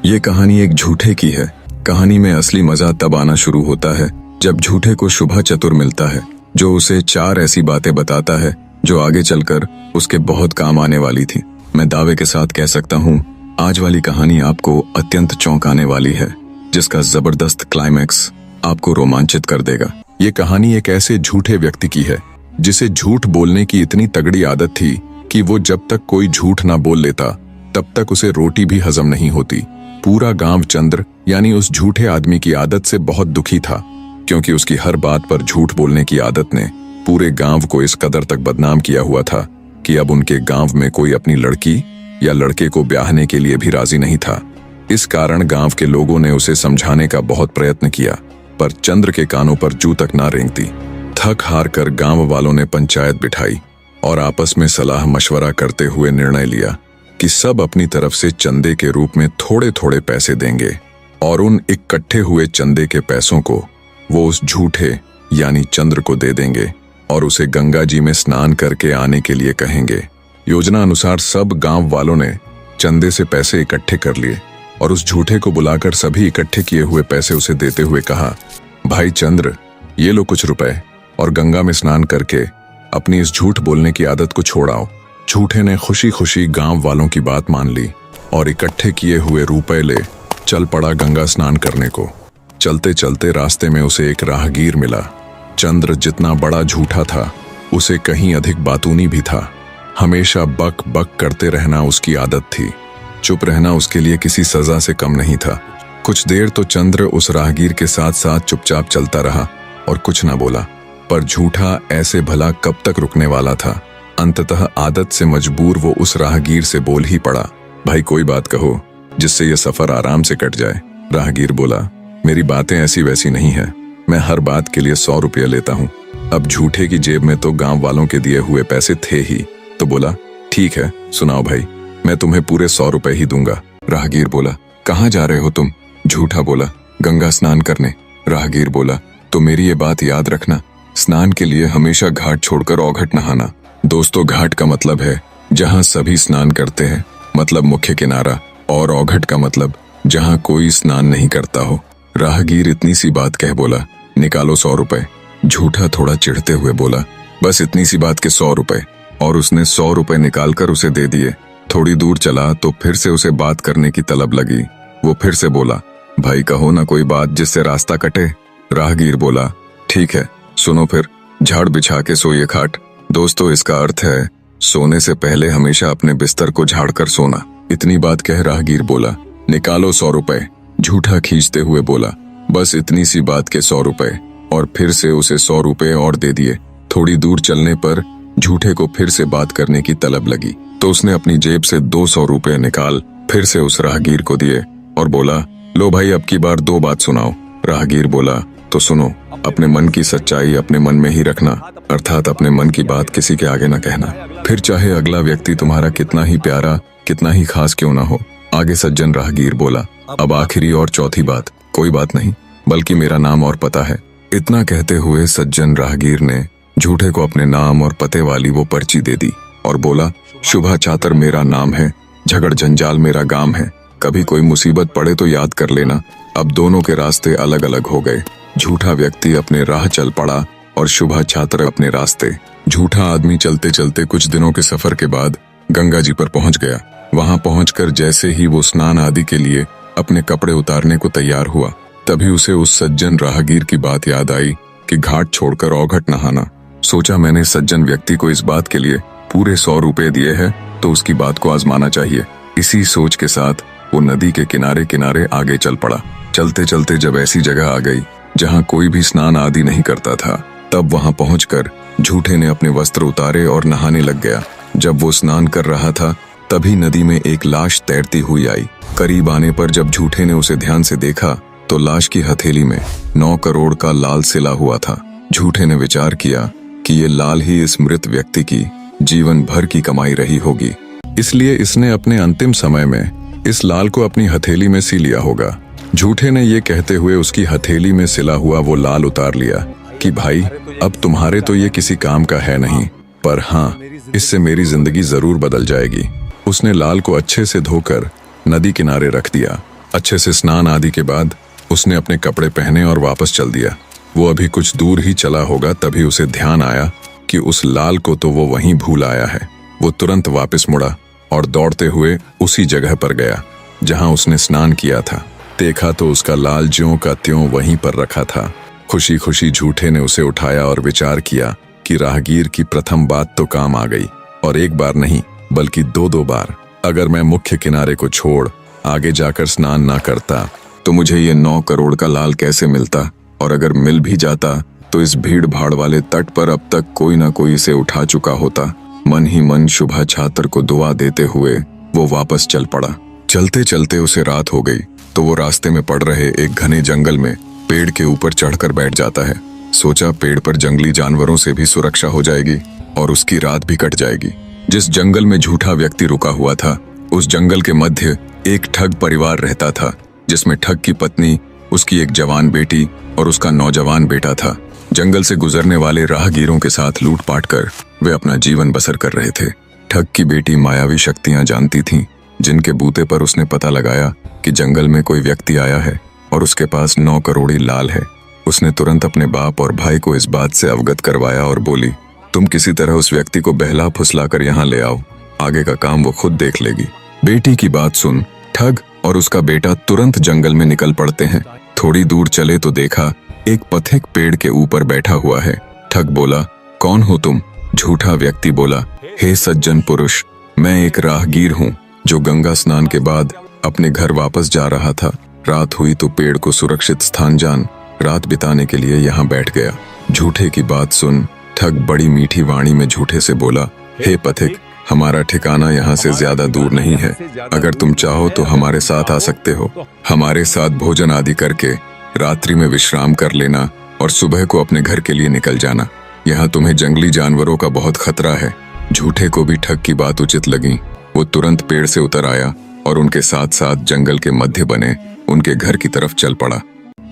ये कहानी एक झूठे की है। कहानी में असली मजा तब आना शुरू होता है जब झूठे को शुभ चतुर मिलता है, जो उसे 4 ऐसी बातें बताता है जो आगे चलकर उसके बहुत काम आने वाली थी। मैं दावे के साथ कह सकता हूँ, आज वाली कहानी आपको अत्यंत चौंकाने वाली है, जिसका जबरदस्त क्लाइमैक्स आपको रोमांचित कर देगा। ये कहानी एक ऐसे झूठे व्यक्ति की है जिसे झूठ बोलने की इतनी तगड़ी आदत थी कि वो जब तक कोई झूठ ना बोल लेता तब तक उसे रोटी भी हजम नहीं होती। पूरा गांव चंद्र यानी उस झूठे आदमी की आदत से बहुत दुखी था, क्योंकि उसकी हर बात पर झूठ बोलने की आदत ने पूरे गांव को इस कदर तक बदनाम किया हुआ था कि अब उनके गांव में कोई अपनी लड़की या लड़के को ब्याहने के लिए भी राजी नहीं था। इस कारण गांव के लोगों ने उसे समझाने का बहुत प्रयत्न किया, पर चंद्र के कानों पर जू तक ना रेंगती। थक हार कर गांव वालों ने पंचायत बिठाई और आपस में सलाह मशवरा करते हुए निर्णय लिया कि सब अपनी तरफ से चंदे के रूप में थोड़े थोड़े पैसे देंगे और उन इकट्ठे हुए चंदे के पैसों को वो उस झूठे यानी चंद्र को दे देंगे और उसे गंगा जी में स्नान करके आने के लिए कहेंगे। योजना अनुसार सब गांव वालों ने चंदे से पैसे इकट्ठे कर लिए और उस झूठे को बुलाकर सभी इकट्ठे किए हुए पैसे उसे देते हुए कहा, भाई चंद्र, ये लो कुछ रुपए और गंगा में स्नान करके अपनी इस झूठ बोलने की आदत को छोड़ाओ। झूठे ने खुशी खुशी गांव वालों की बात मान ली और इकट्ठे किए हुए रुपए ले चल पड़ा गंगा स्नान करने को। चलते चलते रास्ते में उसे एक राहगीर मिला। चंद्र जितना बड़ा झूठा था, उसे कहीं अधिक बातूनी भी था। हमेशा बक बक करते रहना उसकी आदत थी। चुप रहना उसके लिए किसी सजा से कम नहीं था। कुछ देर तो चंद्र उस राहगीर के साथ साथ चुपचाप चलता रहा और कुछ ना बोला, पर झूठा ऐसे भला कब तक रुकने वाला था। अंततः आदत से मजबूर वो उस राहगीर से बोल ही पड़ा, भाई कोई बात कहो जिससे ये सफर आराम से कट जाए। राहगीर बोला, मेरी बातें ऐसी वैसी नहीं है, मैं हर बात के लिए 100 रुपया लेता हूँ। अब झूठे की जेब में तो गांव वालों के दिए हुए पैसे थे ही, तो बोला, ठीक है सुनाओ भाई, मैं तुम्हें पूरे 100 रुपए ही दूंगा। राहगीर बोला, कहाँ जा रहे हो तुम? झूठा बोला, गंगा स्नान करने। राहगीर बोला, तो मेरी ये बात याद रखना, स्नान के लिए हमेशा घाट छोड़कर औघट नहाना। दोस्तों, घाट का मतलब है जहां सभी स्नान करते हैं, मतलब मुख्य किनारा, और औघट का मतलब जहां कोई स्नान नहीं करता हो। राहगीर इतनी सी बात कह बोला, निकालो 100 रुपए। झूठा थोड़ा चिढ़ते हुए बोला, बस इतनी सी बात के 100 रुपए, और उसने 100 रुपए निकालकर उसे दे दिए। थोड़ी दूर चला तो फिर से उसे बात करने की तलब लगी। वो फिर से बोला, भाई कहो ना कोई बात जिससे रास्ता कटे। राहगीर बोला, ठीक है सुनो फिर, झाड़ बिछा के सोइए खाट। दोस्तों, इसका अर्थ है सोने से पहले हमेशा अपने बिस्तर को झाड़कर सोना। इतनी बात कह राहगीर बोला, निकालो 100 रुपए। झूठा खींचते हुए बोला, बस इतनी सी बात के 100 रुपए, और फिर से उसे 100 रुपए और दे दिए। थोड़ी दूर चलने पर झूठे को फिर से बात करने की तलब लगी, तो उसने अपनी जेब से 200 रुपए निकाल फिर से उस राहगीर को दिए और बोला, लो भाई अब की बार 2 बात सुनाओ। राहगीर बोला, तो सुनो, अपने मन की सच्चाई अपने मन में ही रखना, अर्थात अपने मन की बात किसी के आगे न कहना, फिर चाहे अगला व्यक्ति तुम्हारा कितना ही प्यारा कितना ही खास क्यों ना हो। आगे सज्जन राहगीर बोला, अब आखिरी और चौथी बात, कोई बात नहीं, बल्कि मेरा नाम और पता है। इतना कहते हुए सज्जन राहगीर ने झूठे को अपने नाम और पते वाली वो पर्ची दे दी और बोला, शुभा चातर मेरा नाम है, झगड़ जंजाल मेरा गांव है, कभी कोई मुसीबत पड़े तो याद कर लेना। अब दोनों के रास्ते अलग अलग हो गए। झूठा व्यक्ति अपने राह चल पड़ा और शुभा छात्र अपने रास्ते। झूठा आदमी चलते चलते कुछ दिनों के सफर के बाद गंगा जी पर पहुंच गया। वहां पहुंचकर जैसे ही वो स्नान आदि के लिए अपने कपड़े उतारने को तैयार हुआ, तभी उसे उस सज्जन राहगीर की बात याद आई कि घाट छोड़कर औघट नहाना। सोचा, मैंने सज्जन व्यक्ति को इस बात के लिए पूरे 100 रुपए दिए हैं, तो उसकी बात को आजमाना चाहिए। इसी सोच के साथ वो नदी के किनारे किनारे आगे चल पड़ा। चलते चलते जब ऐसी जगह आ गई जहां कोई भी स्नान आदि नहीं करता था, तब वहां पहुंचकर झूठे ने अपने वस्त्र उतारे और नहाने लग गया। जब वो स्नान कर रहा था, तभी नदी में एक लाश तैरती हुई आई। करीब आने पर जब झूठे ने उसे ध्यान से देखा, तो लाश की हथेली में 9 करोड़ का लाल सिला हुआ था। झूठे ने विचार किया कि ये लाल ही इस मृत व्यक्ति की जीवन भर की कमाई रही होगी, इसलिए इसने अपने अंतिम समय में इस लाल को अपनी हथेली में सी लिया होगा। झूठे ने ये कहते हुए उसकी हथेली में सिला हुआ वो लाल उतार लिया कि भाई अब तुम्हारे तो ये किसी काम का है नहीं, पर हाँ, इससे मेरी जिंदगी जरूर बदल जाएगी। उसने लाल को अच्छे से धोकर नदी किनारे रख दिया अच्छे से स्नान आदि के बाद उसने अपने कपड़े पहने और वापस चल दिया। वो अभी कुछ दूर ही चला होगा तभी उसे ध्यान आया कि उस लाल को तो वो वहीं भूल आया है। वो तुरंत वापस मुड़ा और दौड़ते हुए उसी जगह पर गया जहां उसने स्नान किया था। देखा तो उसका लाल ज्यों का त्यों वहीं पर रखा था। खुशी खुशी झूठे ने उसे उठाया और विचार किया कि राहगीर की प्रथम बात तो काम आ गई, और एक बार नहीं बल्कि दो दो बार। अगर मैं मुख्य किनारे को छोड़ आगे जाकर स्नान ना करता तो मुझे ये 9 करोड़ का लाल कैसे मिलता, और अगर मिल भी जाता तो इस भीड़ भाड़ वाले तट पर अब तक कोई ना कोई इसे उठा चुका होता। मन ही मन शुभा छात्र को दुआ देते हुए वो वापस चल पड़ा। चलते चलते उसे रात हो गई तो वो रास्ते में पड़ रहे एक घने जंगल में पेड़ के ऊपर चढ़कर बैठ जाता है। सोचा पेड़ पर जंगली जानवरों से भी सुरक्षा हो जाएगी और उसकी रात भी कट जाएगी। जिस जंगल में झूठा व्यक्ति रुका हुआ था उस जंगल के मध्य एक ठग परिवार रहता था, जिसमें ठग की पत्नी, उसकी एक जवान बेटी और उसका नौजवान बेटा था। जंगल से गुजरने वाले राहगीरों के साथ लूटपाट कर वे अपना जीवन बसर कर रहे थे। ठग की बेटी मायावी शक्तियां जानती थीं, जिनके बूते पर उसने पता लगाया कि जंगल में कोई व्यक्ति आया है और उसके पास 9 करोड़ी लाल है। उसने तुरंत अपने बाप और भाई को इस बात से अवगत करवाया और बोली, तुम किसी तरह उस व्यक्ति को बहला फुसला कर यहाँ ले आओ, आगे का काम वो खुद देख लेगी। बेटी की बात सुन ठग और उसका बेटा तुरंत जंगल में निकल पड़ते हैं। थोड़ी दूर चले तो देखा एक पथिक पेड़ के ऊपर बैठा हुआ है। ठग बोला, कौन हो तुम? झूठा व्यक्ति बोला, हे सज्जन पुरुष, मैं एक राहगीर हूँ जो गंगा स्नान के बाद अपने घर वापस जा रहा था। रात हुई तो पेड़ को सुरक्षित स्थान जान रात बिताने के लिए यहाँ बैठ गया। झूठे की बात सुन ठग बड़ी मीठी वाणी में झूठे से बोला, हे पथिक, हमारा ठिकाना यहाँ से ज्यादा दूर नहीं है। अगर तुम चाहो तो हमारे साथ आ सकते हो। हमारे साथ भोजन आदि करके रात्रि में विश्राम कर लेना और सुबह को अपने घर के लिए निकल जाना। यहाँ तुम्हें जंगली जानवरों का बहुत खतरा है। झूठे को भी ठग की बात उचित लगी। वो तुरंत पेड़ से उतर आया और उनके साथ साथ जंगल के मध्य बने उनके घर की तरफ चल पड़ा।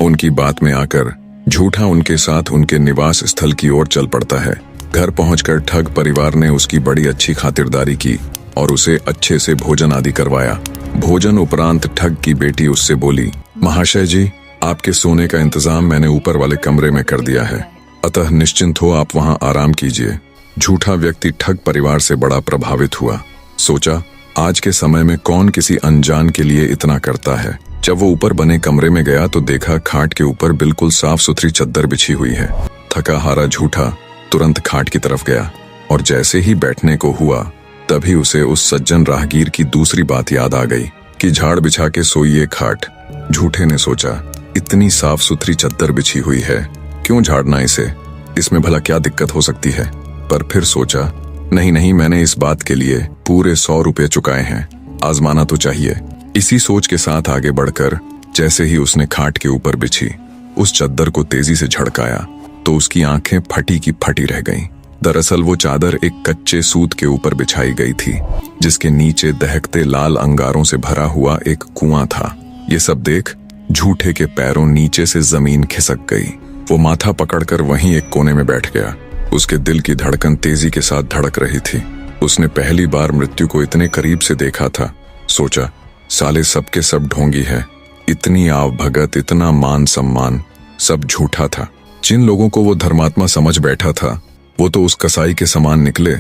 उनकी बात में आकर झूठा उनके साथ उनके निवास स्थल की ओर चल पड़ता है। घर पहुंचकर ठग परिवार ने उसकी बड़ी अच्छी खातिरदारी की और उसे अच्छे से भोजन आदि करवाया। भोजन उपरांत ठग की बेटी उससे बोली, महाशय जी, आपके सोने का इंतजाम मैंने ऊपर वाले कमरे में कर दिया है, अतः निश्चिंत हो आप वहां आराम कीजिए। झूठा व्यक्ति ठग परिवार से बड़ा प्रभावित हुआ। सोचा, आज के समय में कौन किसी अनजान के लिए इतना करता है। जब वो ऊपर बने कमरे में गया तो देखा खाट के ऊपर बिल्कुल साफ सुथरी चद्दर बिछी हुई है। थका हारा झूठा तुरंत खाट की तरफ गया और जैसे ही बैठने को हुआ तभी उसे उस सज्जन राहगीर की दूसरी बात याद आ गई कि झाड़ बिछा के सोइए खाट। झूठे ने सोचा, इतनी साफ सुथरी चद्दर बिछी हुई है, क्यों झाड़ना इसे, इसमें भला क्या दिक्कत हो सकती है। पर फिर सोचा, नहीं नहीं, मैंने इस बात के लिए पूरे 100 रुपये चुकाए हैं, आजमाना तो चाहिए। इसी सोच के साथ आगे बढ़कर जैसे ही उसने खाट के ऊपर बिछी उस चद्दर को तेजी से झड़काया तो उसकी आंखें फटी की फटी रह गईं। दरअसल वो चादर एक कच्चे सूत के ऊपर बिछाई गई थी, जिसके नीचे दहकते लाल अंगारों से भरा हुआ एक कुआं था। ये सब देख झूठे के पैरों नीचे से जमीन खिसक गई। वो माथा पकड़कर वहीं एक कोने में बैठ गया। उसके दिल की धड़कन तेजी के साथ धड़क रही थी। उसने पहली बार मृत्यु को इतने करीब से देखा था। सोचा, साले सबके सब ढोंगी है, इतनी आव भगत, इतना मान सम्मान, सब झूठा था। जिन लोगों को वो धर्मात्मा समझ बैठा था वो तो उस कसाई के समान निकले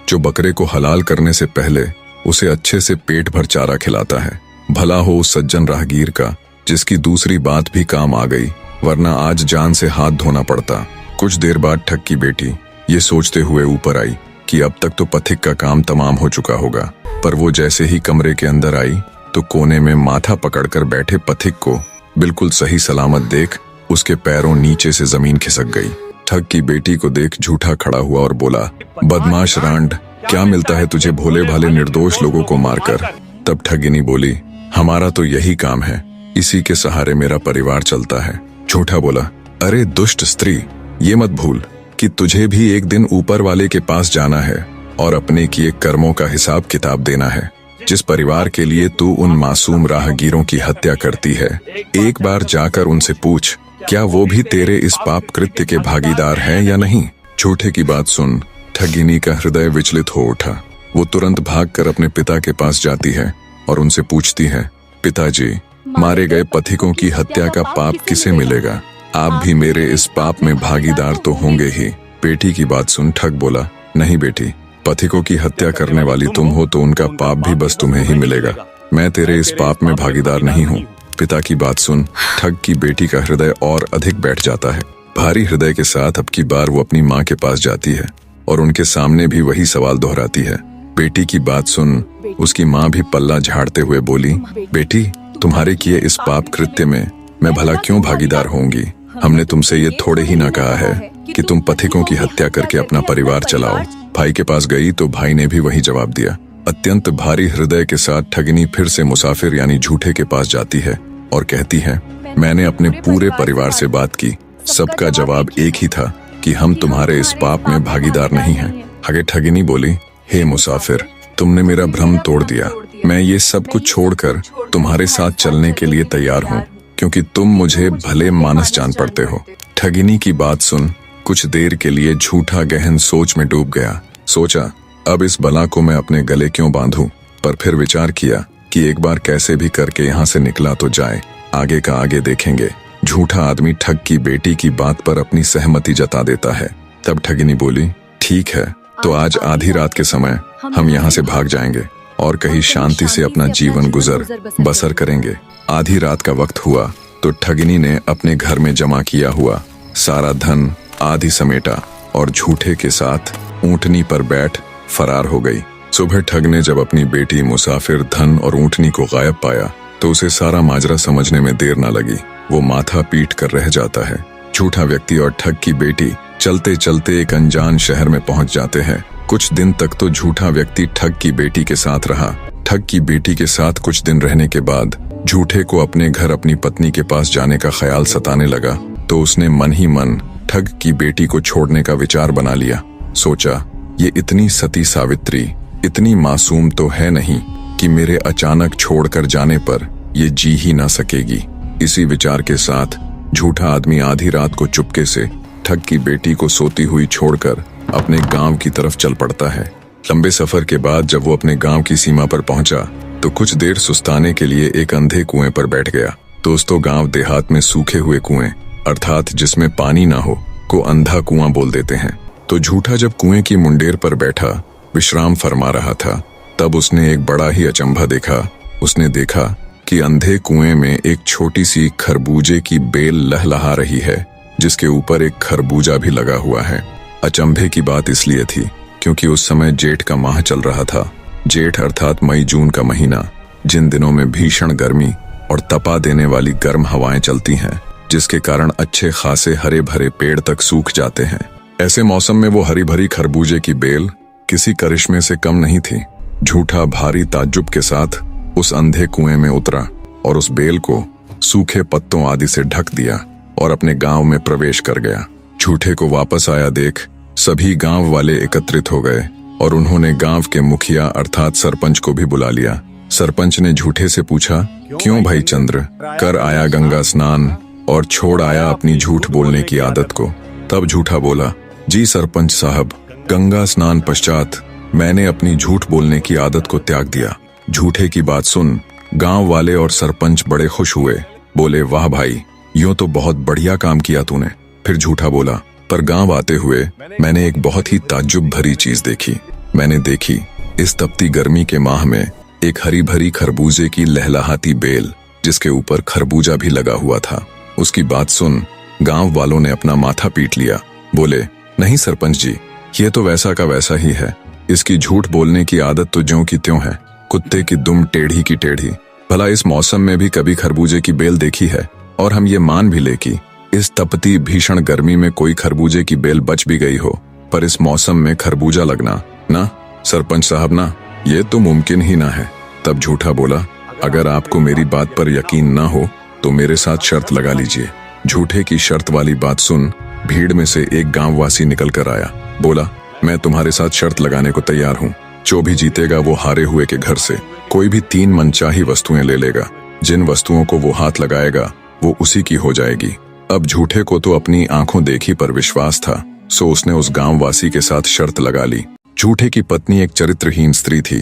जो बकरे को हलाल करने से पहले उसे अच्छे से पेट भर चारा खिलाता है। भला हो उस सज्जन राहगीर का जिसकी दूसरी बात भी काम आ गई, वरना आज जान से हाथ धोना पड़ता। कुछ देर बाद ठग की बेटी ये सोचते हुए ऊपर आई कि अब तक तो पथिक का काम तमाम हो चुका होगा, पर वो जैसे ही कमरे के अंदर आई तो कोने में माथा पकड़कर बैठे पथिक को बिल्कुल सही सलामत देख उसके पैरों नीचे से जमीन खिसक गई। ठग की बेटी को देख झूठा खड़ा हुआ और बोला, बदमाश रांड, क्या मिलता है तुझे भोले भाले निर्दोष लोगों को मारकर। तब ठगिनी बोली, हमारा तो यही काम है, इसी के सहारे मेरा परिवार चलता है। झूठा बोला, अरे दुष्ट स्त्री, ये मत भूल कि तुझे भी एक दिन ऊपर वाले के पास जाना है और अपने किए कर्मों का हिसाब किताब देना है। जिस परिवार के लिए तू उन मासूम राहगीरों की हत्या करती है, एक बार जाकर उनसे पूछ, क्या वो भी तेरे इस पाप कृत्य के भागीदार हैं या नहीं। झूठे की बात सुन ठगिनी का हृदय विचलित हो उठा। वो तुरंत भागकर अपने पिता के पास जाती है और उनसे पूछती है, पिताजी, मारे गए पथिकों की हत्या का पाप किसे मिलेगा? आप भी मेरे इस पाप में भागीदार तो होंगे ही। बेटी की बात सुन ठग बोला, नहीं बेटी, पथिकों की हत्या करने वाली तुम हो तो उनका पाप भी बस तुम्हें ही मिलेगा। मैं तेरे इस पाप में भागीदार नहीं हूँ। पिता की बात सुन ठग की बेटी का हृदय और अधिक बैठ जाता है। भारी हृदय के साथ अब की बार वो अपनी माँ के पास जाती है और उनके सामने भी वही सवाल दोहराती है। बेटी की बात सुन उसकी माँ भी पल्ला झाड़ते हुए बोली, बेटी, तुम्हारे किए इस पाप कृत्य में मैं भला क्यों भागीदार होंगी? हमने तुमसे ये थोड़े ही ना कहा है कि तुम पथिकों की हत्या करके अपना परिवार चलाओ। भाई के पास गई तो भाई ने भी वही जवाब दिया। अत्यंत भारी हृदय के साथ ठगनी फिर से मुसाफिर यानी झूठे के पास जाती है और कहती है, मैंने अपने पूरे परिवार से बात की, सबका जवाब एक ही था कि हम तुम्हारे इस पाप में भागीदार नहीं हैं। आगे ठगिनी बोली, हे मुसाफिर, तुमने मेरा भ्रम तोड़ दिया। मैं ये सब कुछ छोड़कर तुम्हारे साथ चलने के लिए तैयार हूँ, क्योंकि तुम मुझे भले मानस जान पड़ते हो। ठगिनी की बात सुन कुछ देर के लिए झूठा गहन सोच में डूब गया। सोचा, अब इस बला को मैं अपने गले क्यों बांधूं? पर फिर विचार किया कि एक बार कैसे भी करके यहाँ से निकला तो जाए, आगे का आगे देखेंगे। झूठा आदमी ठग की बेटी की बात पर अपनी सहमति जता देता है। तब ठगिनी बोली, ठीक है, तो आज आधी रात के समय हम यहाँ से भाग जाएंगे और कहीं शांति से अपना जीवन गुजर बसर करेंगे। आधी रात का वक्त हुआ तो ठगिनी ने अपने घर में जमा किया हुआ सारा धन आधी समेटा और झूठे के साथ ऊंटनी पर बैठ फरार हो गई। सुबह ठग ने जब अपनी बेटी, मुसाफिर, धन और ऊंटनी को गायब पाया तो उसे सारा माजरा समझने में देर न लगी। वो माथा पीट कर रह जाता है। झूठा व्यक्ति और ठग की बेटी चलते चलते एक अनजान शहर में पहुंच जाते हैं। कुछ दिन तक तो झूठा व्यक्ति ठग की बेटी के साथ रहा। ठग की बेटी के साथ कुछ दिन रहने के बाद झूठे को अपने घर अपनी पत्नी के पास जाने का ख्याल सताने लगा तो उसने मन ही मन ठग की बेटी को छोड़ने का विचार बना लिया। सोचा, ये इतनी सती सावित्री, इतनी मासूम तो है नहीं कि मेरे अचानक छोड़कर जाने पर ये जी ही ना सकेगी। इसी विचार के साथ झूठा आदमी आधी रात को चुपके से ठग की बेटी को सोती हुई छोड़कर अपने गांव की तरफ चल पड़ता है। लंबे सफर के बाद जब वो अपने गांव की सीमा पर पहुंचा तो कुछ देर सुस्ताने के लिए एक अंधे कुएं पर बैठ गया। दोस्तों, गांव देहात में सूखे हुए कुएं अर्थात जिसमें पानी ना हो को अंधा कुआं बोल देते हैं। तो झूठा जब कुएं की मुंडेर पर बैठा विश्राम फरमा रहा था तब उसने एक बड़ा ही अचंभा देखा। उसने देखा कि अंधे कुएं में एक छोटी सी खरबूजे की बेल लहलहा रही है जिसके ऊपर एक खरबूजा भी लगा हुआ है। अचंभे की बात इसलिए थी क्योंकि उस समय जेठ का माह चल रहा था। जेठ अर्थात मई जून का महीना, जिन दिनों में भीषण गर्मी और तपा देने वाली गर्म हवाएं चलती हैं, जिसके कारण अच्छे खासे हरे भरे पेड़ तक सूख जाते हैं। ऐसे मौसम में वो हरी भरी खरबूजे की बेल किसी करिश्मे से कम नहीं थी। झूठा भारी ताज्जुब के साथ उस अंधे कुएं में उतरा और उस बेल को सूखे पत्तों आदि से ढक दिया और अपने गांव में प्रवेश कर गया। झूठे को वापस आया देख सभी गांव वाले एकत्रित हो गए और उन्होंने गांव के मुखिया अर्थात सरपंच को भी बुला लिया। सरपंच ने झूठे से पूछा, क्यों भाई चंद्र, कर आया गंगा स्नान और छोड़ आया अपनी झूठ बोलने की आदत को? तब झूठा बोला, जी सरपंच साहब, गंगा स्नान पश्चात मैंने अपनी झूठ बोलने की आदत को त्याग दिया। झूठे की बात सुन गांव वाले और सरपंच बड़े खुश हुए। बोले, वाह भाई, यूं तो बहुत बढ़िया काम किया तूने। फिर झूठा बोला, पर गांव आते हुए मैंने एक बहुत ही ताज्जुब भरी चीज देखी। मैंने देखी इस तपती गर्मी के माह में एक हरी भरी खरबूजे की लहलहाती बेल जिसके ऊपर खरबूजा भी लगा हुआ था। उसकी बात सुन गांव वालों ने अपना माथा पीट लिया। बोले, नहीं सरपंच जी, ये तो वैसा का वैसा ही है। इसकी झूठ बोलने की आदत तो ज्यों की त्यों है, कुत्ते की दुम टेढ़ी की टेढ़ी। भला इस मौसम में भी कभी खरबूजे की बेल देखी है? और हम ये मान भी ले कि इस तपती भीषण गर्मी में कोई खरबूजे की बेल बच भी गई हो, पर इस मौसम में खरबूजा लगना ना सरपंच साहब ना, ये तो मुमकिन ही ना है। तब झूठा बोला, अगर आपको मेरी बात पर यकीन ना हो तो मेरे साथ शर्त लगा लीजिए। झूठे की शर्त वाली बात सुन भीड़ में से एक गांववासी निकल कर आया। बोला, मैं तुम्हारे साथ शर्त लगाने को तैयार हूँ। जो भी जीतेगा वो हारे हुए के घर से कोई भी 3 मनचाही वस्तुएं ले लेगा। जिन वस्तुओं को वो हाथ लगाएगा वो उसी की हो जाएगी। अब झूठे को तो अपनी आंखों देखी पर विश्वास था, सो उसने उस गांववासी के साथ शर्त लगा ली। झूठे की पत्नी एक चरित्रहीन स्त्री थी।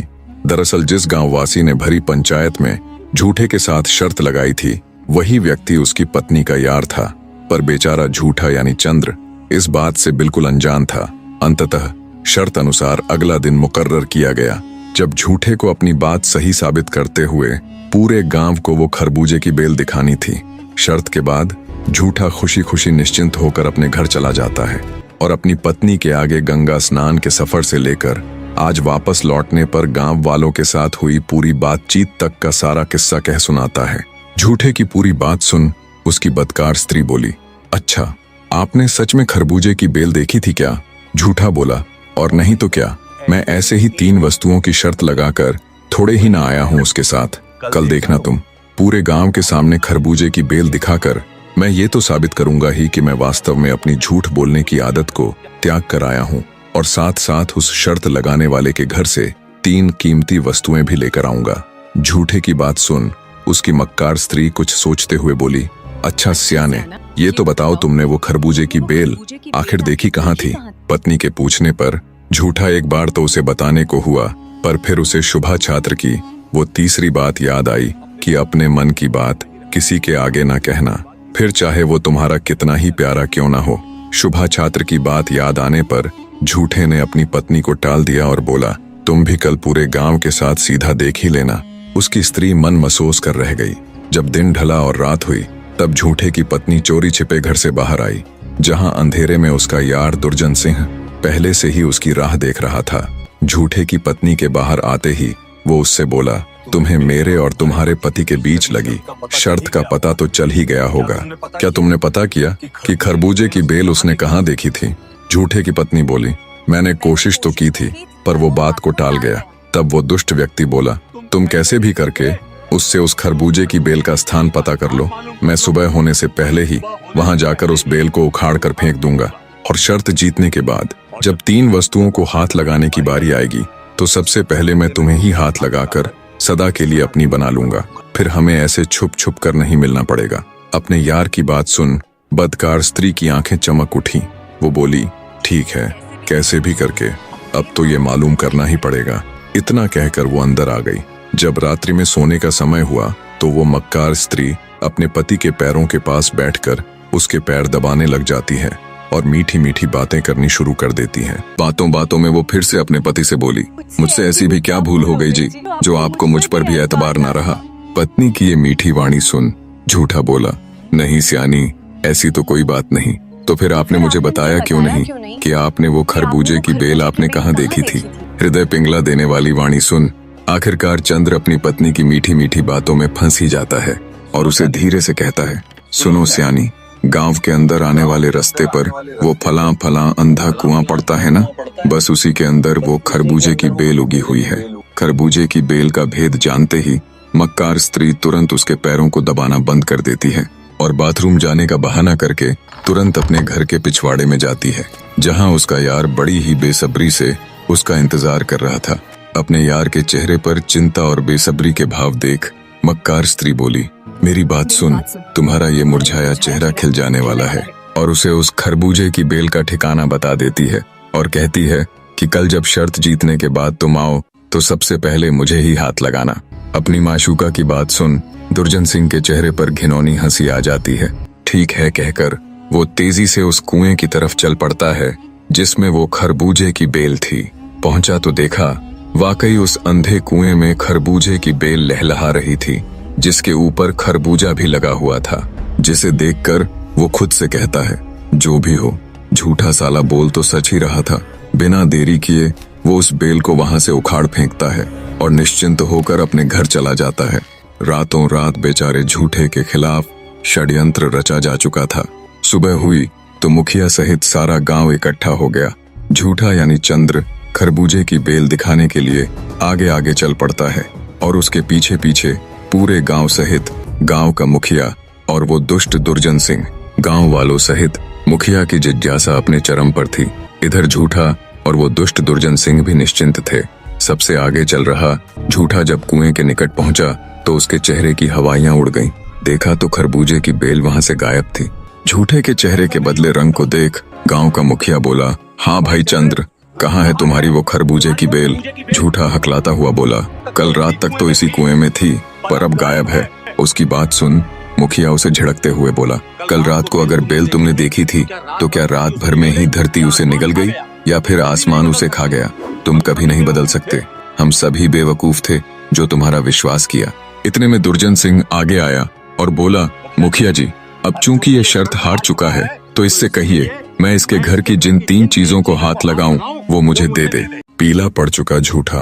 दरअसल जिस गांववासी ने भरी पंचायत में झूठे के साथ शर्त लगाई थी वही व्यक्ति उसकी पत्नी का यार था, पर बेचारा झूठा यानी चंद्र इस बात से बिल्कुल अनजान था। अंततः शर्त अनुसार अगला दिन मुकर्रर किया गया, जब झूठे को अपनी बात सही साबित करते हुए पूरे गांव को वो खरबूजे की बेल दिखानी थी। शर्त के बाद झूठा खुशी खुशी निश्चिंत होकर अपने घर चला जाता है और अपनी पत्नी के आगे गंगा स्नान के सफर से लेकर आज वापस लौटने पर गांव वालों के साथ हुई पूरी बातचीत तक का सारा किस्सा कह सुनाता है। झूठे की पूरी बात सुन उसकी बदकार स्त्री बोली, अच्छा, आपने सच में खरबूजे की बेल देखी थी क्या? झूठा बोला, और नहीं तो क्या, मैं ऐसे ही 3 वस्तुओं की शर्त लगाकर थोड़े ही ना आया हूं उसके साथ। कल देखना तुम, पूरे गांव के सामने खरबूजे की बेल दिखाकर मैं ये तो साबित करूंगा ही कि मैं वास्तव में अपनी झूठ बोलने की आदत को त्याग कर आया हूं, और साथ साथ उस शर्त लगाने वाले के घर से 3 कीमती वस्तुएं भी लेकर आऊंगा। झूठे की बात सुन उसकी मक्कार स्त्री कुछ सोचते हुए बोली, अच्छा सियाने, ये तो बताओ तुमने वो खरबूजे की बेल आखिर देखी कहाँ थी? पत्नी के पूछने पर झूठा एक बार तो उसे बताने को हुआ, पर फिर उसे शुभा छात्र की वो तीसरी बात याद आई कि अपने मन की बात किसी के आगे ना कहना, फिर चाहे वो तुम्हारा कितना ही प्यारा क्यों ना हो। शुभा छात्र की बात याद आने पर झूठे ने अपनी पत्नी को टाल दिया और बोला, तुम भी कल पूरे गांव के साथ सीधा देख ही लेना। उसकी स्त्री मन महसूस कर रह गई। जब दिन ढला और रात हुई तब झूठे की पत्नी चोरी छिपे घर से बाहर आई, जहां अंधेरे में उसका यार दुर्जन सिंह पहले से ही उसकी राह देख रहा था। झूठे की पत्नी के बाहर आते ही वो उससे बोला, तुम्हें मेरे और तुम्हारे पति के बीच लगी शर्त का पता तो चल ही गया होगा। क्या तुमने पता किया कि खरबूजे की बेल उसने कहाँ देखी थी? झूठे की पत्नी बोली, मैंने कोशिश तो की थी पर वो बात को टाल गया। तब वो दुष्ट व्यक्ति बोला, तुम कैसे भी करके उससे उस खरबूजे की बेल का स्थान पता कर लो। मैं सुबह होने से पहले ही वहां जाकर उस बेल को उखाड़ कर फेंक दूंगा, और शर्त जीतने के बाद जब 3 वस्तुओं को हाथ लगाने की बारी आएगी तो सबसे पहले मैं तुम्हें ही हाथ लगाकर सदा के लिए अपनी बना लूंगा। फिर हमें ऐसे छुप छुप कर नहीं मिलना पड़ेगा। अपने यार की बात सुन बदकार स्त्री की आंखें चमक उठी। वो बोली, ठीक है, कैसे भी करके अब तो ये मालूम करना ही पड़ेगा। इतना कहकर वो अंदर आ गई। जब रात्रि में सोने का समय हुआ तो वो मक्कार स्त्री अपने पति के पैरों के पास बैठकर उसके पैर दबाने लग जाती है और मीठी मीठी बातें करनी शुरू कर देती है। बातों बातों में वो फिर से अपने पति से बोली, मुझसे ऐसी भी क्या भूल हो गई जी, जो आपको मुझ पर भी एतबार ना रहा। पत्नी की ये मीठी वाणी सुन झूठा बोला, नहीं सियानी, ऐसी तो कोई बात नहीं। तो फिर आपने मुझे बताया क्यों नहीं कि आपने वो खरबूजे की बेल आपने कहाँ देखी थी? हृदय पिंगला देने वाली वाणी सुन। आखिरकार चंद्र अपनी पत्नी की मीठी मीठी बातों में फंस ही जाता है और उसे धीरे से कहता है, सुनो सियानी, गांव के अंदर आने वाले रास्ते पर वो फलां फलां अंधा कुआं पड़ता है ना, बस उसी के अंदर वो खरबूजे की बेल उगी हुई है। खरबूजे की बेल का भेद जानते ही मक्कार स्त्री तुरंत उसके पैरों को दबाना बंद कर देती है और बाथरूम जाने का बहाना करके तुरंत अपने घर के पिछवाड़े में जाती है, जहां उसका यार बड़ी ही बेसब्री से उसका इंतजार कर रहा था। अपने यार के चेहरे पर चिंता और बेसब्री के भाव देख मक्कार स्त्री बोली, मेरी बात सुन, तुम्हारा ये मुरझाया चेहरा खिल जाने वाला है। और उसे उस खरबूजे की बेल का ठिकाना बता देती है और कहती है कि कल जब शर्त जीतने के बाद तुम आओ तो सबसे पहले मुझे ही हाथ लगाना। अपनी माशूका की बात सुन दुर्जन सिंह के चेहरे पर घिनौनी हंसी आ जाती है। ठीक है कहकर वो तेजी से उस कुएं की तरफ चल पड़ता है जिसमें वो खरबूजे की बेल थी। पहुंचा तो देखा वाकई उस अंधे कुएं में खरबूजे की बेल लहलहा रही थी, जिसके ऊपर खरबूजा भी लगा हुआ था, जिसे देखकर वो खुद से कहता है, जो भी हो, झूठा साला बोल तो सच ही रहा था। बिना देरी किए वो उस बेल को वहां से उखाड़ फेंकता है और निश्चिंत होकर अपने घर चला जाता है। रातों रात बेचारे झूठे के खिलाफ षड्यंत्र रचा जा चुका था। सुबह हुई तो मुखिया सहित सारा गांव इकट्ठा हो गया। झूठा यानी चंद्र खरबूजे की बेल दिखाने के लिए आगे आगे चल पड़ता है और उसके पीछे पीछे पूरे गांव सहित गांव का मुखिया और वो दुष्ट दुर्जन सिंह। गांव वालों सहित मुखिया की जिज्ञासा अपने चरम पर थी। इधर झूठा और वो दुष्ट दुर्जन सिंह भी निश्चिंत थे। सबसे आगे चल रहा झूठा जब कुएं के निकट पहुंचा तो उसके चेहरे की हवाइयां उड़ गईं। देखा तो खरबूजे की बेल वहां से गायब थी। झूठे के चेहरे के बदले रंग को देख गांव का मुखिया बोला, हाँ भाई चंद्र, कहाँ है तुम्हारी वो खरबूजे की बेल? झूठा हकलाता हुआ बोला, कल रात तक तो इसी कुएं में थी, पर अब गायब है। उसकी बात सुन मुखिया उसे झिड़कते हुए बोला, कल रात को अगर बेल तुमने देखी थी तो क्या रात भर में ही धरती उसे निगल गई या फिर आसमान उसे खा गया? तुम कभी नहीं बदल सकते। हम सभी बेवकूफ थे जो तुम्हारा विश्वास किया। इतने में दुर्जन सिंह आगे आया और बोला, मुखिया जी, अब चूंकि ये शर्त हार चुका है तो इससे कहिए मैं इसके घर की जिन 3 चीजों को हाथ लगाऊं वो मुझे दे दे। पीला पड़ चुका झूठा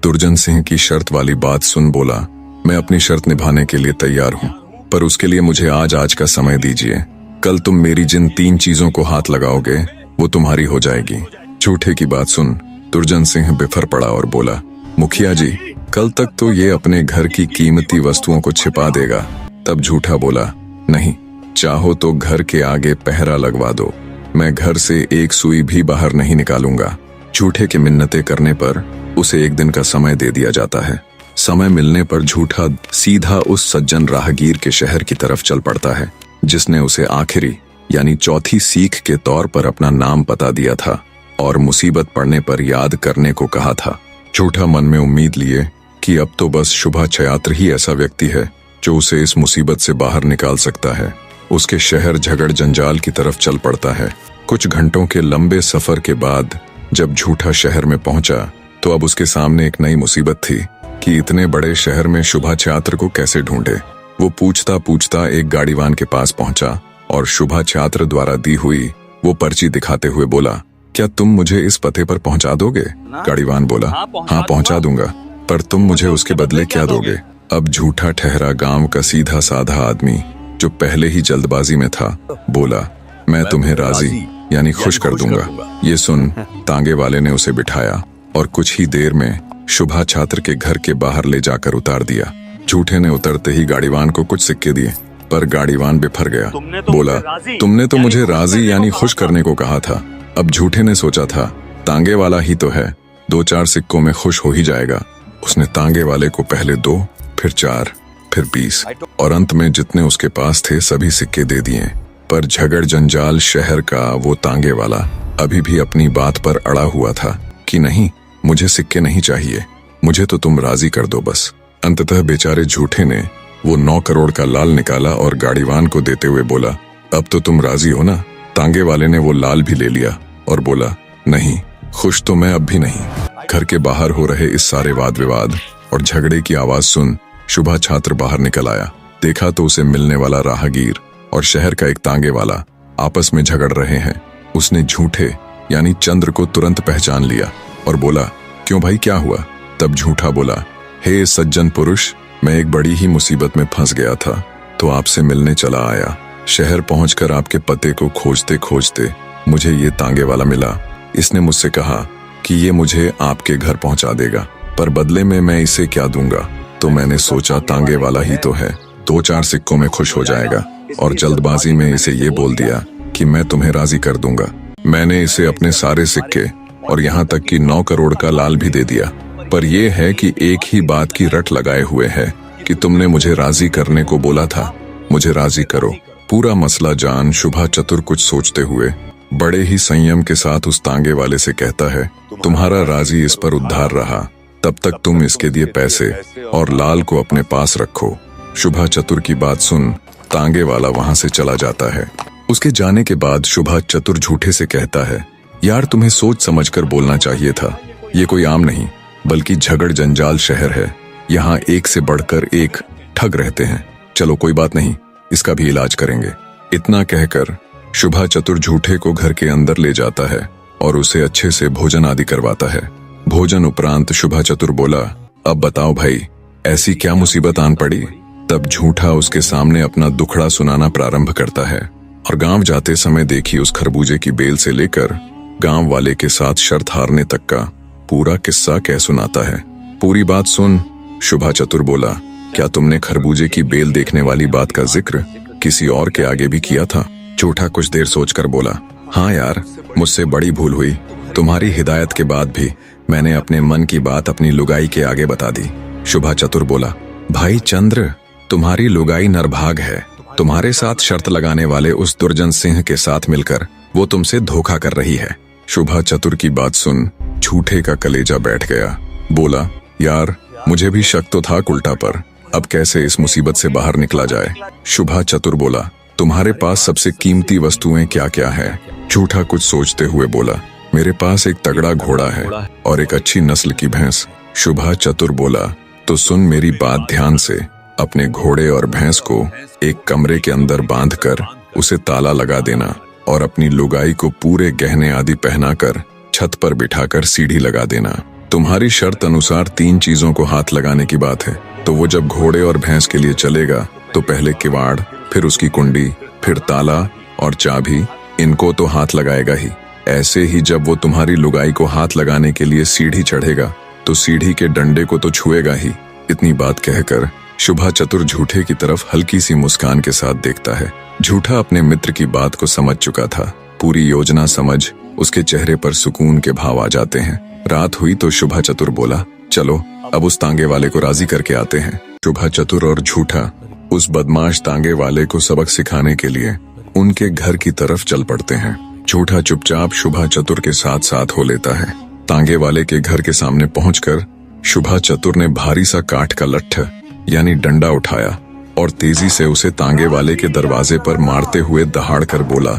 दुर्जन सिंह की शर्त वाली बात सुन बोला, मैं अपनी शर्त निभाने के लिए तैयार हूँ, पर उसके लिए मुझे आज का समय दीजिए। कल तुम मेरी जिन 3 चीजों को हाथ लगाओगे वो तुम्हारी हो जाएगी। झूठे की बात सुन दुर्जन सिंह बिफर पड़ा और बोला, मुखिया जी, कल तक तो ये अपने घर की कीमती वस्तुओं को छिपा देगा। तब झूठा बोला, नहीं, चाहो तो घर के आगे पहरा लगवा दो, मैं घर से एक सुई भी बाहर नहीं निकालूंगा। झूठे की मिन्नतें करने पर उसे एक दिन का समय दे दिया जाता है। समय मिलने पर झूठा सीधा उस सज्जन राहगीर के शहर की तरफ चल पड़ता है जिसने उसे आखिरी यानी चौथी सीख के तौर पर अपना नाम पता दिया था और मुसीबत पड़ने पर याद करने को कहा था। झूठा मन में उम्मीद लिए कि अब तो बस शुभा छयात्र ही ऐसा व्यक्ति है जो उसे इस मुसीबत से बाहर निकाल सकता है। उसके शहर झगड़ जंजाल की तरफ चल पड़ता है। कुछ घंटों के लंबे सफर के बाद जब झूठा शहर में पहुंचा तो अब उसके सामने एक नई मुसीबत थी कि इतने बड़े शहर में शुभा छात्र को कैसे ढूंढे। वो पूछता पूछता एक गाड़ीवान के पास पहुंचा और शुभा छात्र द्वारा दी हुई वो पर्ची दिखाते हुए बोला, क्या तुम मुझे इस पते पर पहुंचा दोगे? गाड़ीवान बोला, हाँ पहुंचा दूंगा, पर तुम मुझे उसके बदले क्या दोगे? अब झूठा ठहरा गांव का सीधा साधा आदमी जो पहले ही जल्दबाजी में था बोला, मैं तुम्हें राजी यानी खुश कर दूंगा। ये सुन तांगे वाले ने उसे बिठाया और कुछ ही देर में शुभा छात्र के घर के बाहर ले जाकर उतार दिया। झूठे ने उतरते ही गाड़ीवान को कुछ सिक्के दिए, पर गाड़ीवान बिफर गया। बोला, तुमने तो मुझे राजी यानी खुश करने को कहा था। अब झूठे ने सोचा था तांगे वाला ही तो है, 2-4 सिक्कों में खुश हो ही जाएगा। उसने तांगे वाले को पहले 2, फिर 4, फिर 20 और अंत में जितने उसके पास थे सभी सिक्के दे दिए। पर झगड़ जंजाल शहर का वो तांगे वाला अभी भी अपनी बात पर अड़ा हुआ था कि नहीं, मुझे सिक्के नहीं चाहिए, मुझे तो तुम राजी कर दो बस। अंततः बेचारे झूठे ने वो 9 करोड़ का लाल निकाला और गाड़ीवान को देते हुए बोला, अब तो तुम राजी हो ना? तांगे वाले ने वो लाल भी ले लिया और बोला, नहीं, खुश तो मैं अब भी नहीं। घर के बाहर हो रहे इस सारे वाद विवाद और झगड़े की आवाज सुन शुभा छात्र बाहर निकल आया। देखा तो उसे मिलने वाला राहगीर और शहर का एक तांगे वाला आपस में झगड़ रहे हैं। उसने झूठे यानी चंद्र को तुरंत पहचान लिया और बोला, क्यों भाई, क्या हुआ? तब झूठा बोला, हे सज्जन पुरुष, मैं एक बड़ी ही मुसीबत में फंस गया था तो आपसे मिलने चला आया। शहर पहुंचकर आपके पते को खोजते खोजते मुझे ये तांगे वाला मिला। इसने मुझसे कहा कि ये मुझे आपके घर पहुंचा देगा, पर बदले में मैं इसे क्या दूंगा? तो मैंने सोचा तांगे वाला ही तो है, 2-4 सिक्कों में खुश हो जाएगा और जल्दबाजी में इसे ये बोल दिया कि मैं तुम्हें राजी कर दूंगा। मैंने इसे अपने सारे सिक्के और यहाँ तक कि 9 करोड़ का लाल भी दे दिया, पर यह है कि एक ही बात की रट लगाए हुए है कि तुमने मुझे राजी करने को बोला था, मुझे राजी करो। पूरा मसला जान शुभा चतुर कुछ सोचते हुए बड़े ही संयम के साथ उस तांगे वाले से कहता है, तुम्हारा राजी इस पर उद्धार रहा, तब तक तुम इसके दिए पैसे और लाल को अपने पास रखो। शुभा चतुर की बात सुन तांगे वाला वहां से चला जाता है। उसके जाने के बाद शुभा चतुर झूठे से कहता है, यार तुम्हें सोच समझकर बोलना चाहिए था, ये कोई आम नहीं बल्कि झगड़ जंजाल शहर है, यहाँ एक से बढ़कर एक ठग रहते हैं। चलो कोई बात नहीं, इसका भी इलाज करेंगे। इतना कहकर शुभा चतुर झूठे को घर के अंदर ले जाता है और उसे अच्छे से भोजन आदि करवाता है। भोजन उपरांत शुभा चतुर बोला, अब बताओ भाई, ऐसी क्या मुसीबत आन पड़ी? तब झूठा उसके सामने अपना दुखड़ा सुनाना प्रारंभ करता है और गांव जाते समय देखी उस खरबूजे की बेल से लेकर गांव वाले के साथ शर्त हारने तक का पूरा किस्सा कह सुनाता है। पूरी बात सुन शुभा चतुर बोला, क्या तुमने खरबूजे की बेल देखने वाली बात का जिक्र किसी और के आगे भी किया था? झूठा कुछ देर सोचकर बोला, हाँ यार, मुझसे बड़ी भूल हुई। तुम्हारी हिदायत के बाद भी मैंने अपने मन की बात अपनी लुगाई के आगे बता दी। शुभा चतुर बोला, भाई चंद्र, तुम्हारी लुगाई नरभाग है। तुम्हारे साथ शर्त लगाने वाले उस दुर्जन सिंह के साथ मिलकर वो तुमसे धोखा कर रही है। शुभा चतुर की बात सुन झूठे का कलेजा बैठ गया। बोला, यार मुझे भी शक तो था उल्टा पर, अब कैसे इस मुसीबत से बाहर निकला जाए। शुभा चतुर बोला, तुम्हारे पास सबसे कीमती वस्तुएं क्या क्या है? झूठा कुछ सोचते हुए बोला, मेरे पास एक तगड़ा घोड़ा है और एक अच्छी नस्ल की भैंस। शुभा चतुर बोला, तो सुन मेरी बात ध्यान से, अपने घोड़े और भैंस को एक कमरे के अंदर बांधकर उसे ताला लगा देना और अपनी लुगाई को पूरे गहने आदि पहनाकर छत पर बिठाकर सीढ़ी लगा देना। तुम्हारी शर्त अनुसार 3 चीजों को हाथ लगाने की बात है। तो वो जब घोड़े और भैंस के लिए चलेगा तो पहले किवाड़, फिर उसकी कुंडी, फिर ताला और चाबी, इनको तो हाथ लगाएगा ही। ऐसे ही जब वो तुम्हारी लुगाई को हाथ लगाने के लिए सीढ़ी चढ़ेगा तो सीढ़ी के डंडे को तो छुएगा ही। इतनी बात कहकर शुभा चतुर झूठे की तरफ हल्की सी मुस्कान के साथ देखता है। झूठा अपने मित्र की बात को समझ चुका था। पूरी योजना समझ उसके चेहरे पर सुकून के भाव आ जाते हैं। रात हुई तो शुभा चतुर बोला, चलो अब उस तांगे वाले को राजी करके आते हैं। शुभा चतुर और झूठा उस बदमाश तांगे वाले को सबक सिखाने के लिए उनके घर की तरफ चल पड़ते हैं। झूठा चुपचाप शुभा चतुर के साथ साथ हो लेता है। तांगे वाले के घर के सामने पहुंचकर शुभा चतुर ने भारी सा काठ का लट्ठ यानी डंडा उठाया और तेजी से उसे तांगे वाले के दरवाजे पर मारते हुए दहाड़ कर बोला,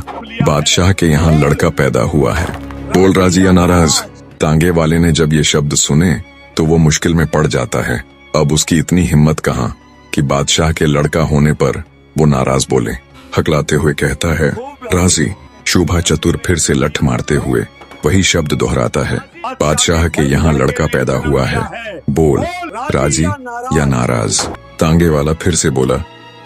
बादशाह के यहाँ लड़का पैदा हुआ है, बोल राजी या नाराज। तांगे वाले ने जब ये शब्द सुने तो वो मुश्किल में पड़ जाता है। अब उसकी इतनी हिम्मत कहाँ कि बादशाह के लड़का होने पर वो नाराज बोले। हकलाते हुए कहता है, राजी। शुभा चतुर फिर से लठ मारते हुए वही शब्द दोहराता है, बादशाह के यहाँ लड़का पैदा हुआ है, बोल राजी या नाराज। तांगे वाला फिर से बोला,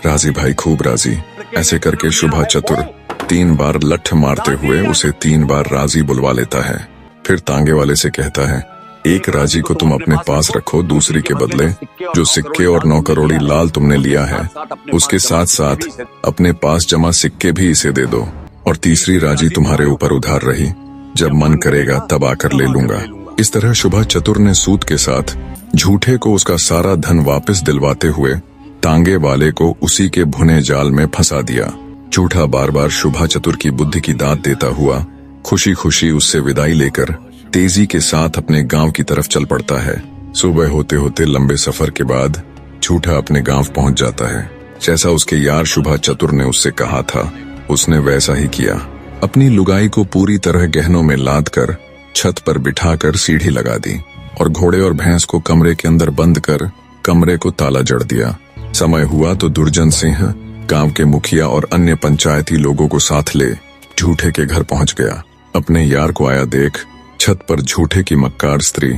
राजी भाई, खूब राजी। ऐसे करके शुभा चतुर 3 बार लठ मारते हुए उसे 3 बार राजी बुलवा लेता है। फिर तांगे वाले से कहता है, एक राजी को तुम अपने पास रखो, दूसरी के बदले जो सिक्के और 9 करोड़ी लाल तुमने लिया है उसके साथ साथ अपने पास जमा सिक्के भी इसे दे दो, और तीसरी राजी तुम्हारे ऊपर उधार रही, जब मन करेगा तब आकर ले लूंगा। इस तरह शुभा चतुर ने सूद के साथ झूठे को उसका सारा धन वापस दिलवाते हुए तांगे वाले को उसी के भुने जाल में फंसा दिया। झूठा बार बार शुभा चतुर की बुद्धि की दाद देता हुआ खुशी खुशी उससे विदाई लेकर तेजी के साथ अपने गांव की तरफ चल पड़ता है। सुबह होते होते लंबे सफर के बाद झूठा अपने गांव पहुंच जाता है। जैसा उसके यार शुभा चतुर ने उससे कहा था उसने वैसा ही किया। अपनी लुगाई को पूरी तरह गहनों में लाद कर छत पर बिठाकर सीढ़ी लगा दी और घोड़े और भैंस को कमरे के अंदर बंद कर कमरे को ताला जड़ दिया। समय हुआ तो दुर्जन सिंह गांव के मुखिया और अन्य पंचायती लोगों को साथ ले झूठे के घर पहुंच गया। अपने यार को आया देख छत पर झूठे की मक्कार स्त्री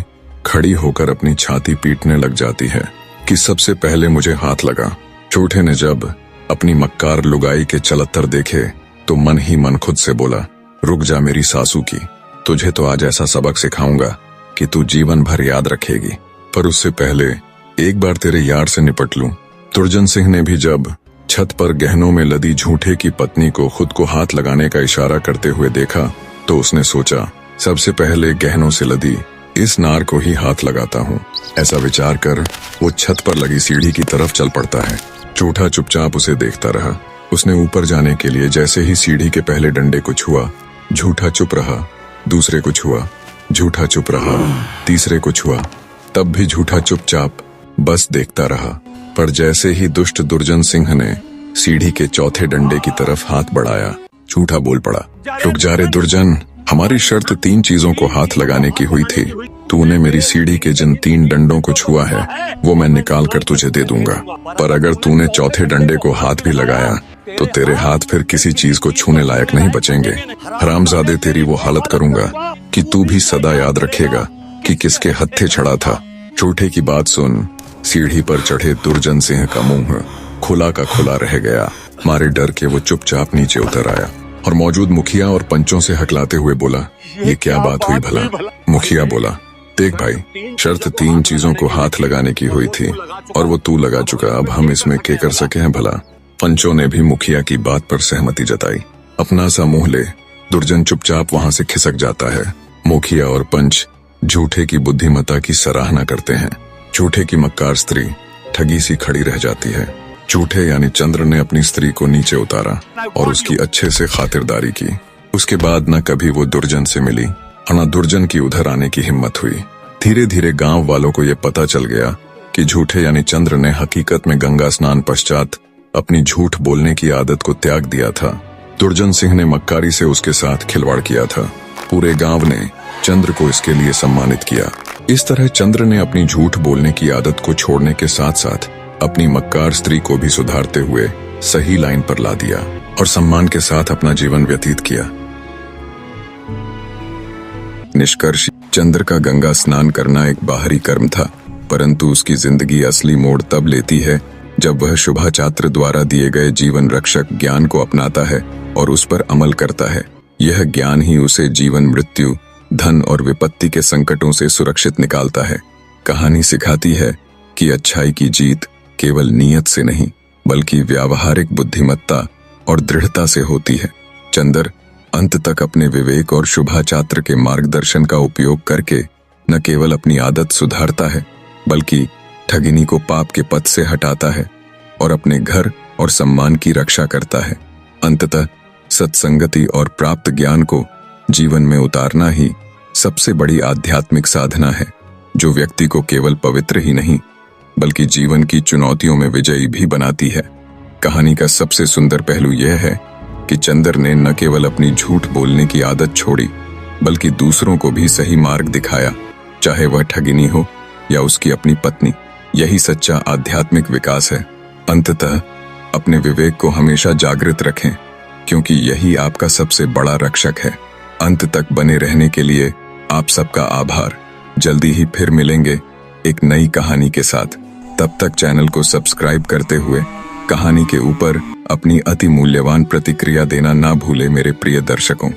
खड़ी होकर अपनी छाती पीटने लग जाती है कि सबसे पहले मुझे हाथ लगा। झूठे ने जब अपनी मक्कार लुगाई के चलत्तर देखे तो मन ही मन खुद से बोला, रुक जा मेरी सासू की, तुझे तो आज ऐसा सबक सिखाऊंगा कि तू जीवन भर याद रखेगी। पर उससे पहले एक बार तेरे यार से निपट लूं। दुर्जन सिंह ने भी जब छत पर गहनों में लदी झूठे की पत्नी को खुद को हाथ लगाने का इशारा करते हुए देखा तो उसने सोचा, सबसे पहले गहनों से लदी इस नार को ही हाथ लगाता हूँ। ऐसा विचार कर वो छत पर लगी सीढ़ी की तरफ चल पड़ता है। झूठा चुपचाप उसे देखता रहा। उसने ऊपर जाने के लिए जैसे ही सीढ़ी के पहले डंडे को छुआ, झूठा चुप रहा। दूसरे को छुआ, झूठा चुप रहा। तीसरे को छुआ, तब भी झूठा चुपचाप बस देखता रहा। पर जैसे ही दुष्ट दुर्जन सिंह ने सीढ़ी के चौथे डंडे की तरफ हाथ बढ़ाया, झूठा बोल पड़ा, रुक जा रे दुर्जन, हमारी शर्त 3 चीजों को हाथ लगाने की हुई थी। तूने मेरी सीढ़ी के जिन 3 डंडों को छुआ है वो मैं निकाल कर तुझे दे दूंगा, पर अगर तूने चौथे डंडे को हाथ भी लगाया तो तेरे हाथ फिर किसी चीज को छूने लायक नहीं बचेंगे। हरामजादे, तेरी वो हालत करूंगा कि तू भी सदा याद रखेगा कि किसके हत्थे चढ़ा था। झूठे की बात सुन सीढ़ी पर चढ़े दुर्जन सिंह का मुंह खुला का खुला रह गया। मारे डर के वो चुपचाप नीचे उतर आया और मौजूद मुखिया और पंचों से हकलाते हुए बोला, ये क्या बात हुई भला? मुखिया बोला, देख भाई, शर्त 3 चीजों को हाथ लगाने की हुई थी और वो तू लगा चुका, अब हम इसमें क्या कर सके हैं भला? पंचों ने भी मुखिया की बात पर सहमति जताई। अपना सा मुंह ले दुर्जन चुपचाप वहां से खिसक जाता है। मुखिया और पंच झूठे की बुद्धिमत्ता की सराहना करते हैं। झूठे की मक्कार स्त्री ठगी सी खड़ी रह जाती है। झूठे यानी चंद्र ने अपनी स्त्री को नीचे उतारा और उसकी अच्छे से खातिरदारी की। उसके बाद न कभी वो दुर्जन से मिली और न दुर्जन की उधर आने की हिम्मत हुई। धीरे धीरे गांव वालों को यह पता चल गया कि झूठे यानी चंद्र ने हकीकत में गंगा स्नान पश्चात अपनी झूठ बोलने की आदत को त्याग दिया था। दुर्जन सिंह ने मक्कारी से उसके साथ खिलवाड़ किया था। पूरे गांव ने चंद्र को इसके लिए सम्मानित किया। इस तरह चंद्र ने अपनी झूठ बोलने की आदत को छोड़ने के साथ साथ अपनी मक्कार स्त्री को भी सुधारते हुए सही लाइन पर ला दिया और सम्मान के साथ अपना जीवन व्यतीत किया। निष्कर्ष, चंद्र का गंगा स्नान करना एक बाहरी कर्म था, परंतु उसकी जिंदगी असली मोड़ तब लेती है जब वह शुभाचात्र द्वारा दिए गए जीवन रक्षक ज्ञान को अपनाता है और उस पर अमल करता है। यह ज्ञान ही उसे जीवन, मृत्यु, धन और विपत्ति के संकटों से सुरक्षित निकालता है। कहानी सिखाती है कि अच्छाई की जीत केवल नीयत से नहीं बल्कि व्यावहारिक बुद्धिमत्ता और दृढ़ता से होती है। चंद्र अंत तक अपने विवेक और शुभाचात्र के मार्गदर्शन का उपयोग करके न केवल अपनी आदत सुधारता है बल्कि ठगिनी को पाप के पथ से हटाता है और अपने घर और सम्मान की रक्षा करता है। अंततः सत्संगति और प्राप्त ज्ञान को जीवन में उतारना ही सबसे बड़ी आध्यात्मिक साधना है, जो व्यक्ति को केवल पवित्र ही नहीं बल्कि जीवन की चुनौतियों में विजयी भी बनाती है। कहानी का सबसे सुंदर पहलू यह है कि चंद्र ने न केवल अपनी झूठ बोलने की आदत छोड़ी बल्कि दूसरों को भी सही मार्ग दिखाया, चाहे वह ठगिनी हो या उसकी अपनी पत्नी। यही सच्चा आध्यात्मिक विकास है। अंततः अपने विवेक को हमेशा जागृत रखें, क्योंकि यही आपका सबसे बड़ा रक्षक है। अंत तक बने रहने के लिए आप सबका आभार। जल्दी ही फिर मिलेंगे एक नई कहानी के साथ। तब तक चैनल को सब्सक्राइब करते हुए कहानी के ऊपर अपनी अति मूल्यवान प्रतिक्रिया देना ना भूले मेरे प्रिय दर्शकों।